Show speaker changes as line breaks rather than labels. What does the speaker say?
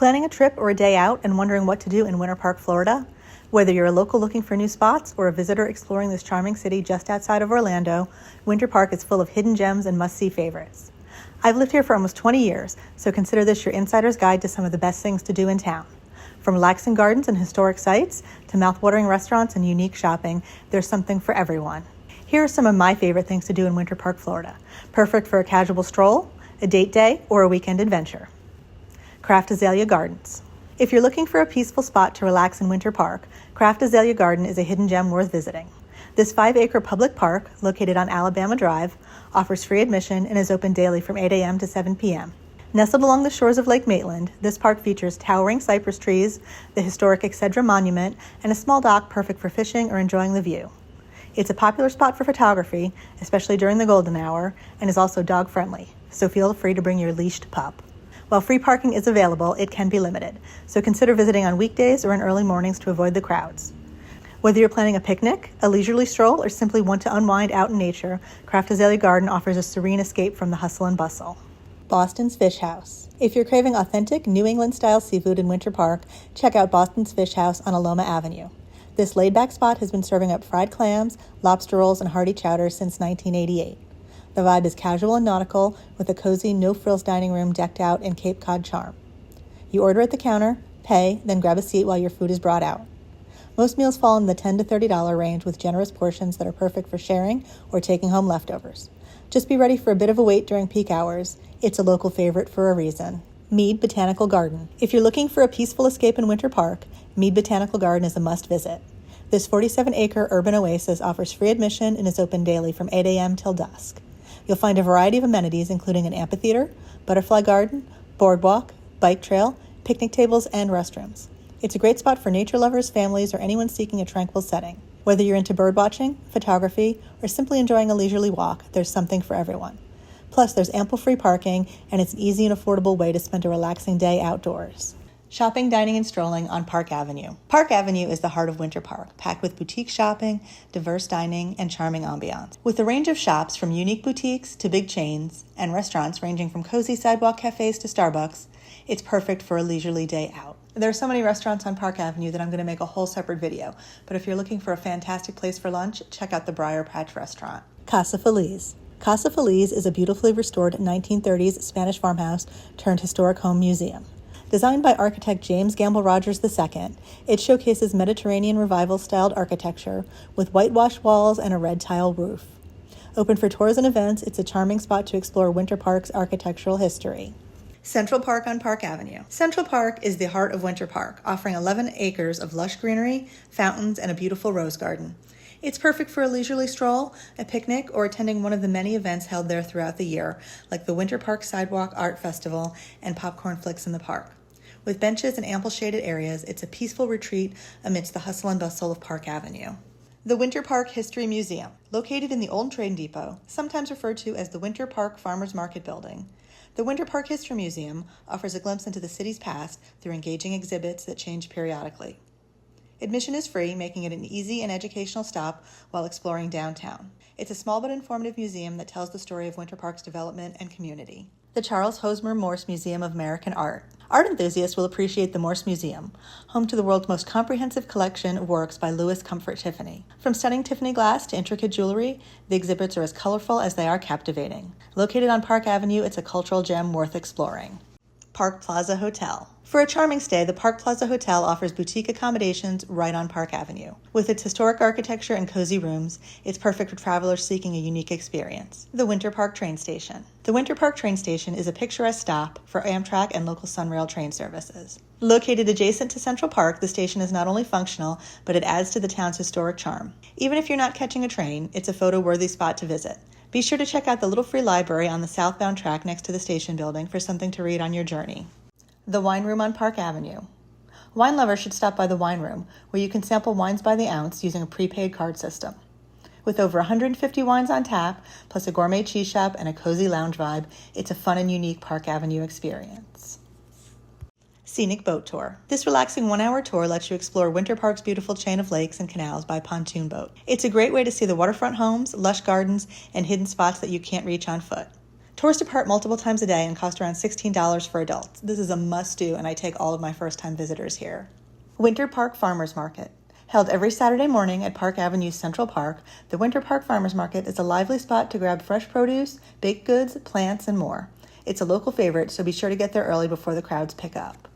Planning a trip or a day out and wondering what to do in Winter Park, Florida? Whether you're a local looking for new spots or a visitor exploring this charming city just outside of Orlando, Winter Park is full of hidden gems and must-see favorites. I've lived here for almost 20 years, so consider this your insider's guide to some of the best things to do in town. From relaxing gardens and historic sites to mouth-watering restaurants and unique shopping, there's something for everyone. Here are some of my favorite things to do in Winter Park, Florida. Perfect for a casual stroll, a date day, or a weekend adventure. Craft Azalea Gardens. If you're looking for a peaceful spot to relax in Winter Park, Craft Azalea Garden is a hidden gem worth visiting. This 5-acre public park, located on Alabama Drive, offers free admission and is open daily from 8 a.m. to 7 p.m. Nestled along the shores of Lake Maitland, this park features towering cypress trees, the historic Excedra Monument, and a small dock perfect for fishing or enjoying the view. It's a popular spot for photography, especially during the golden hour, and is also dog-friendly, so feel free to bring your leashed pup. While free parking is available, it can be limited, so consider visiting on weekdays or in early mornings to avoid the crowds. Whether you're planning a picnic, a leisurely stroll, or simply want to unwind out in nature, Craft Azalea Garden offers a serene escape from the hustle and bustle. Boston's Fish House. If you're craving authentic New England-style seafood in Winter Park, check out Boston's Fish House on Aloma Avenue. This laid-back spot has been serving up fried clams, lobster rolls, and hearty chowder since 1988. The vibe is casual and nautical, with a cozy, no-frills dining room decked out in Cape Cod charm. You order at the counter, pay, then grab a seat while your food is brought out. Most meals fall in the $10 to $30 range with generous portions that are perfect for sharing or taking home leftovers. Just be ready for a bit of a wait during peak hours. It's a local favorite for a reason. Mead Botanical Garden. If you're looking for a peaceful escape in Winter Park, Mead Botanical Garden is a must-visit. This 47-acre urban oasis offers free admission and is open daily from 8 a.m. till dusk. You'll find a variety of amenities, including an amphitheater, butterfly garden, boardwalk, bike trail, picnic tables, and restrooms. It's a great spot for nature lovers, families, or anyone seeking a tranquil setting. Whether you're into birdwatching, photography, or simply enjoying a leisurely walk, there's something for everyone. Plus, there's ample free parking, and it's an easy and affordable way to spend a relaxing day outdoors. Shopping, dining, and strolling on Park Avenue. Park Avenue is the heart of Winter Park, packed with boutique shopping, diverse dining, and charming ambiance. With a range of shops from unique boutiques to big chains, and restaurants ranging from cozy sidewalk cafes to Starbucks, it's perfect for a leisurely day out. There are so many restaurants on Park Avenue that I'm going to make a whole separate video, but if you're looking for a fantastic place for lunch, check out the Briar Patch Restaurant. Casa Feliz. Casa Feliz is a beautifully restored 1930s Spanish farmhouse turned historic home museum. Designed by architect James Gamble Rogers II, it showcases Mediterranean Revival-styled architecture with whitewashed walls and a red tile roof. Open for tours and events, it's a charming spot to explore Winter Park's architectural history. Central Park on Park Avenue. Central Park is the heart of Winter Park, offering 11 acres of lush greenery, fountains, and a beautiful rose garden. It's perfect for a leisurely stroll, a picnic, or attending one of the many events held there throughout the year, like the Winter Park Sidewalk Art Festival and Popcorn Flicks in the Park. With benches and ample shaded areas, it's a peaceful retreat amidst the hustle and bustle of Park Avenue. The Winter Park History Museum. Located in the old train depot, sometimes referred to as the Winter Park Farmers Market Building, the Winter Park History Museum offers a glimpse into the city's past through engaging exhibits that change periodically. Admission is free, making it an easy and educational stop while exploring downtown. It's a small but informative museum that tells the story of Winter Park's development and community. The Charles Hosmer Morse Museum of American Art. Art enthusiasts will appreciate the Morse Museum, home to the world's most comprehensive collection of works by Louis Comfort Tiffany. From stunning Tiffany glass to intricate jewelry, the exhibits are as colorful as they are captivating. Located on Park Avenue, it's a cultural gem worth exploring. Park Plaza Hotel. For a charming stay, the Park Plaza Hotel offers boutique accommodations right on Park Avenue. With its historic architecture and cozy rooms, it's perfect for travelers seeking a unique experience. The Winter Park Train Station. The Winter Park Train Station is a picturesque stop for Amtrak and local Sunrail train services. Located adjacent to Central Park, the station is not only functional, but it adds to the town's historic charm. Even if you're not catching a train, it's a photo-worthy spot to visit. Be sure to check out the little free library on the southbound track next to the station building for something to read on your journey. The Wine Room on Park Avenue. Wine lovers should stop by the Wine Room, where you can sample wines by the ounce using a prepaid card system. With over 150 wines on tap, plus a gourmet cheese shop and a cozy lounge vibe, it's a fun and unique Park Avenue experience. Scenic Boat Tour. This relaxing 1-hour tour lets you explore Winter Park's beautiful chain of lakes and canals by pontoon boat. It's a great way to see the waterfront homes, lush gardens, and hidden spots that you can't reach on foot. Tours depart multiple times a day and cost around $16 for adults. This is a must-do, and I take all of my first-time visitors here. Winter Park Farmers Market. Held every Saturday morning at Park Avenue's Central Park, the Winter Park Farmers Market is a lively spot to grab fresh produce, baked goods, plants, and more. It's a local favorite, so be sure to get there early before the crowds pick up.